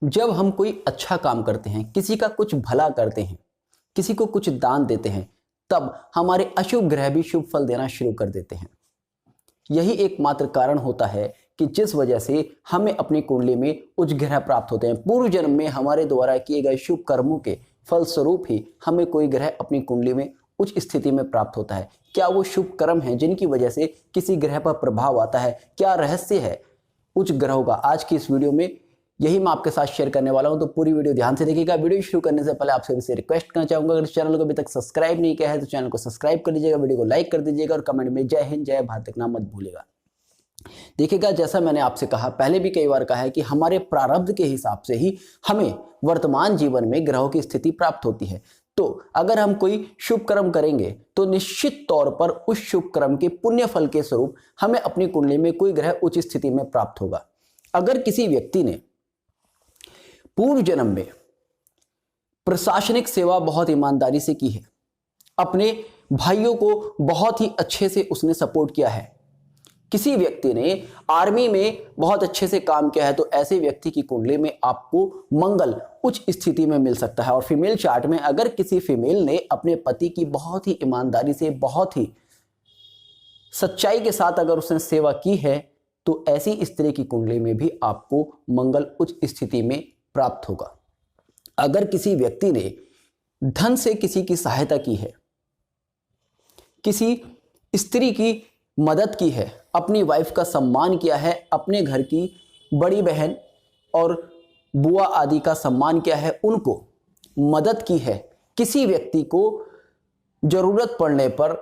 जब हम कोई अच्छा काम करते हैं, किसी का कुछ भला करते हैं, किसी को कुछ दान देते हैं, तब हमारे अशुभ ग्रह भी शुभ फल देना शुरू कर देते हैं। यही एकमात्र कारण होता है कि जिस वजह से हमें अपनी कुंडली में उच्च ग्रह प्राप्त होते हैं। पूर्व जन्म में हमारे द्वारा किए गए शुभ कर्मों के फलस्वरूप ही हमें कोई ग्रह अपनी कुंडली में उच्च स्थिति में प्राप्त होता है। क्या वो शुभ कर्म है जिनकी वजह से किसी ग्रह पर प्रभाव आता है? क्या रहस्य है उच्च ग्रहों का? आज की इस वीडियो में यही मैं आपके साथ शेयर करने वाला हूं, तो पूरी वीडियो ध्यान से देखिएगा। वीडियो शुरू करने से पहले आपसे भी रिक्वेस्ट करना चाहूंगा, अगर चैनल को अभी तक सब्सक्राइब नहीं किया है तो चैनल को सब्सक्राइब कर लीजिएगा, वीडियो को लाइक कर दीजिएगा और कमेंट में जय हिंद जय भारत लिखना मत भूलिएगा। देखिएगा, जैसा मैंने आपसे कहा, पहले भी कई बार कहा है कि हमारे प्रारब्ध के हिसाब से ही हमें वर्तमान जीवन में ग्रहों की स्थिति प्राप्त होती है। तो अगर हम कोई शुभ कर्म करेंगे तो निश्चित तौर पर उस शुभ कर्म के पुण्य फल के स्वरूप हमें अपनी कुंडली में कोई ग्रह उच्च स्थिति में प्राप्त होगा। अगर किसी व्यक्ति ने पूर्व जन्म में प्रशासनिक सेवा बहुत ईमानदारी से की है, अपने भाइयों को बहुत ही अच्छे से उसने सपोर्ट किया है, किसी व्यक्ति ने आर्मी में बहुत अच्छे से काम किया है, तो ऐसे व्यक्ति की कुंडली में आपको मंगल उच्च स्थिति में मिल सकता है। और फीमेल चार्ट में अगर किसी फीमेल ने अपने पति की बहुत ही ईमानदारी से, बहुत ही सच्चाई के साथ अगर उसने सेवा की है, तो ऐसी स्त्री की कुंडली में भी आपको मंगल उच्च स्थिति में प्राप्त होगा। अगर किसी व्यक्ति ने धन से किसी की सहायता की है, किसी स्त्री की मदद की है, अपनी वाइफ का सम्मान किया है, अपने घर की बड़ी बहन और बुआ आदि का सम्मान किया है, उनको मदद की है, किसी व्यक्ति को जरूरत पड़ने पर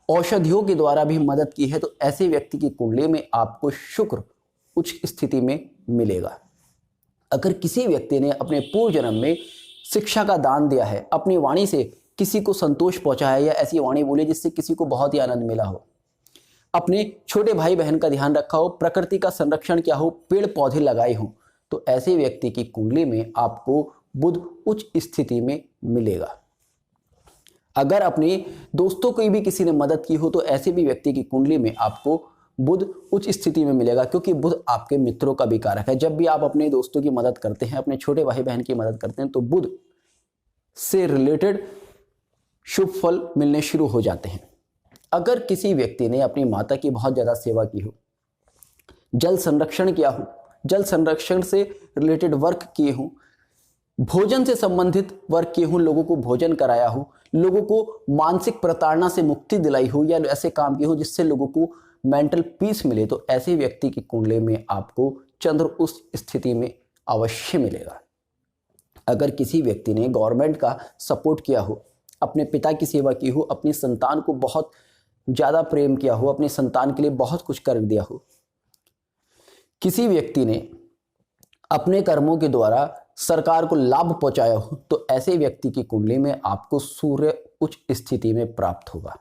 औषधियों के द्वारा भी मदद की है, तो ऐसे व्यक्ति की कुंडली में आपको शुक्र उच्च स्थिति में मिलेगा। अगर किसी व्यक्ति ने अपने पूर्व जन्म में शिक्षा का दान दिया है, अपनी वाणी से किसी को संतोष पहुंचाया या ऐसी वाणी बोली जिससे किसी को बहुत ही आनंद मिला हो, अपने छोटे भाई बहन का ध्यान रखा हो, प्रकृति का संरक्षण किया हो, पेड़ पौधे लगाए हो, तो ऐसे व्यक्ति की कुंडली में आपको बुध उच्च स्थिति में मिलेगा। अगर अपने दोस्तों की भी किसी ने मदद की हो, तो ऐसे भी व्यक्ति की कुंडली में आपको बुध उच्च स्थिति में मिलेगा, क्योंकि बुध आपके मित्रों का भी कारक है। जब भी आप अपने दोस्तों की मदद करते हैं, अपने छोटे भाई बहन की मदद करते हैं, तो बुध से रिलेटेड शुभ फल मिलने शुरू हो जाते हैं। अगर किसी व्यक्ति ने अपनी माता की बहुत ज़्यादा सेवा की हो, जल संरक्षण किया हो, जल संरक्षण से रिलेटेड वर्क किए हों, भोजन से संबंधित वर्क किए हों, लोगों को भोजन कराया हो, लोगों को मानसिक प्रताड़ना से मुक्ति दिलाई हो, या ऐसे काम किए हो जिससे लोगों को मेंटल पीस मिले, तो ऐसे व्यक्ति की कुंडली में आपको चंद्र उस स्थिति में अवश्य मिलेगा। अगर किसी व्यक्ति ने गवर्नमेंट का सपोर्ट किया हो, अपने पिता की सेवा की हो, अपनी संतान को बहुत ज़्यादा प्रेम किया हो, अपनी संतान के लिए बहुत कुछ कर दिया हो, किसी व्यक्ति ने अपने कर्मों के द्वारा सरकार को लाभ पहुंचाया हो, तो ऐसे व्यक्ति की कुंडली में आपको सूर्य उच्च स्थिति में प्राप्त होगा।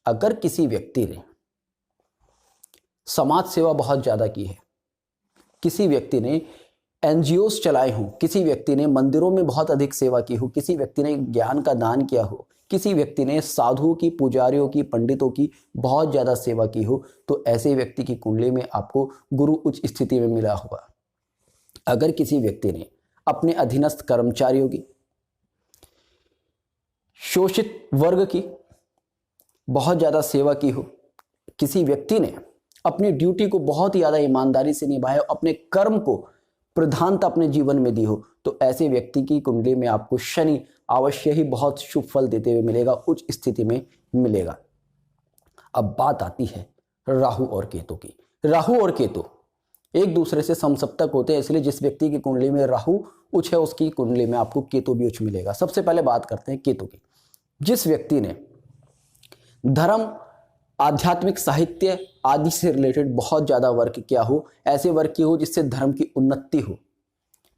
अगर किसी व्यक्ति ने समाज सेवा बहुत ज़्यादा की है, किसी व्यक्ति ने एनजीओस चलाए हों, किसी व्यक्ति ने मंदिरों में बहुत अधिक सेवा की हो, किसी व्यक्ति ने ज्ञान का दान किया हो, किसी व्यक्ति ने साधुओं की, पुजारियों की, पंडितों की बहुत ज़्यादा सेवा की हो, तो ऐसे व्यक्ति की कुंडली में आपको गुरु उच्च स्थिति में मिला होगा। अगर किसी व्यक्ति ने अपने अधीनस्थ कर्मचारियों की, शोषित वर्ग की बहुत ज़्यादा सेवा की हो, किसी व्यक्ति ने अपनी ड्यूटी को बहुत ही ज़्यादा ईमानदारी से निभाया, अपने कर्म को प्रधानता अपने जीवन में दी हो, तो ऐसे व्यक्ति की कुंडली में आपको शनि अवश्य ही बहुत शुभ फल देते हुए मिलेगा, उच्च स्थिति में मिलेगा। अब बात आती है राहु और केतु की। राहु और केतु एक दूसरे से समसप्तक होते हैं, इसलिए जिस व्यक्ति की कुंडली में राहु उच्च है, उसकी कुंडली में आपको केतु भी उच्च मिलेगा। सबसे पहले बात करते हैं केतु की। जिस व्यक्ति ने धर्म, आध्यात्मिक, साहित्य आदि से रिलेटेड बहुत ज़्यादा वर्क किया हो, ऐसे वर्क किए हो जिससे धर्म की उन्नति हो,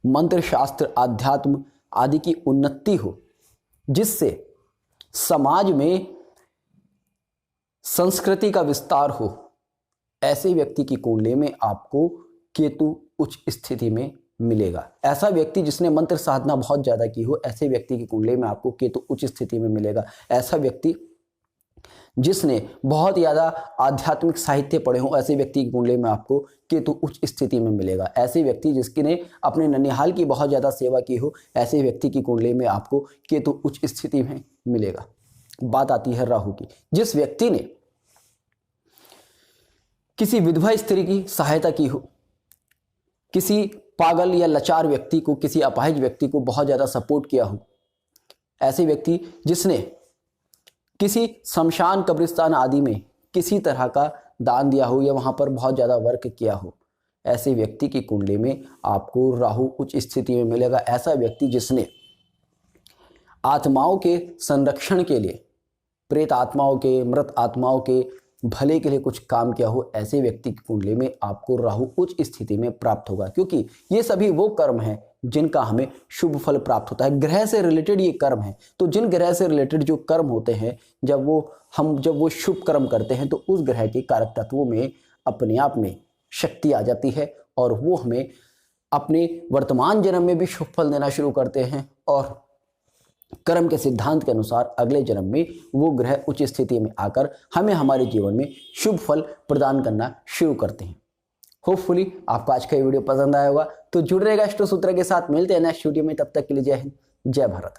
मंत्र शास्त्र, आध्यात्म आदि की उन्नति हो, जिससे समाज में संस्कृति का विस्तार हो, ऐसे व्यक्ति की कुंडली में आपको केतु उच्च स्थिति में मिलेगा। ऐसा व्यक्ति जिसने मंत्र साधना बहुत ज़्यादा की हो, ऐसे व्यक्ति की कुंडली में आपको केतु उच्च स्थिति में मिलेगा। ऐसा व्यक्ति जिसने बहुत ज़्यादा आध्यात्मिक साहित्य पढ़े हों, ऐसे व्यक्ति की कुंडली में आपको केतु उच्च स्थिति में मिलेगा। ऐसे व्यक्ति जिसने अपने ननिहाल की बहुत ज़्यादा सेवा की हो, ऐसे व्यक्ति की कुंडली में आपको केतु उच्च स्थिति में मिलेगा। बात आती है राहु की। जिस व्यक्ति ने किसी विधवा स्त्री की सहायता की हो, किसी पागल या लाचार व्यक्ति को, किसी अपाहिज व्यक्ति को बहुत ज़्यादा सपोर्ट किया हो, ऐसे व्यक्ति जिसने किसी शमशान कब्रिस्तान आदि में किसी तरह का दान दिया हो या वहाँ पर बहुत ज़्यादा वर्क किया हो, ऐसे व्यक्ति की कुंडली में आपको राहु उच्च स्थिति में मिलेगा। ऐसा व्यक्ति जिसने आत्माओं के संरक्षण के लिए, प्रेत आत्माओं के, मृत आत्माओं के भले के लिए कुछ काम किया हो, ऐसे व्यक्ति की कुंडली में आपको राहु उच्च स्थिति में प्राप्त होगा। क्योंकि ये सभी वो कर्म हैं जिनका हमें शुभ फल प्राप्त होता है। ग्रह से रिलेटेड ये कर्म है, तो जिन ग्रह से रिलेटेड जो कर्म होते हैं, जब वो शुभ कर्म करते हैं तो उस ग्रह के कारक तत्वों में अपने आप में शक्ति आ जाती है और वो हमें अपने वर्तमान जन्म में भी शुभ फल देना शुरू करते हैं और कर्म के सिद्धांत के अनुसार अगले जन्म में वो ग्रह उच्च स्थिति में आकर हमें हमारे जीवन में शुभ फल प्रदान करना शुरू करते हैं। होपफुली आपको आज का ये वीडियो पसंद आया होगा, तो जुड़ रहेगा एस्ट्रो सूत्र के साथ। मिलते हैं नेक्स्ट वीडियो में, तब तक के लिए जय हिंद, जय भारत।